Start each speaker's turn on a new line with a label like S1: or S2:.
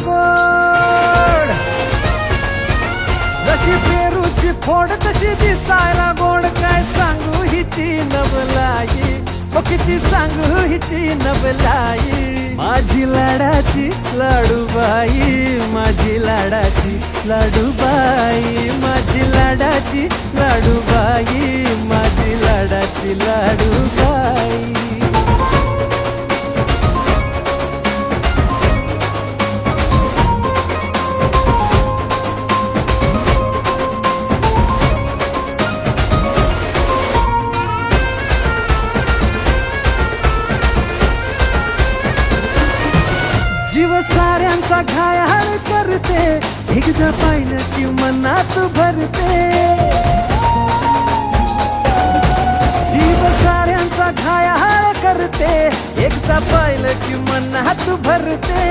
S1: गोड, जशी पेरूची फोड तशी दिसायला गोड. काय सांगू हिची नवलाई, ओ किती सांगू हिची नवलाई. माझी लाडाची लाडूबाई, माझी लाडाची लाडूबाई, माझी लाडाची लाडूबाई, माझी लाडाची लाडूबाई. जीव साऱ्यांचा घायाळ करते, एकदा पाहिलं की मनात भरते. जीव साऱ्यांचा घायाळ करते, एकदा पाहिलं की मनात भरते.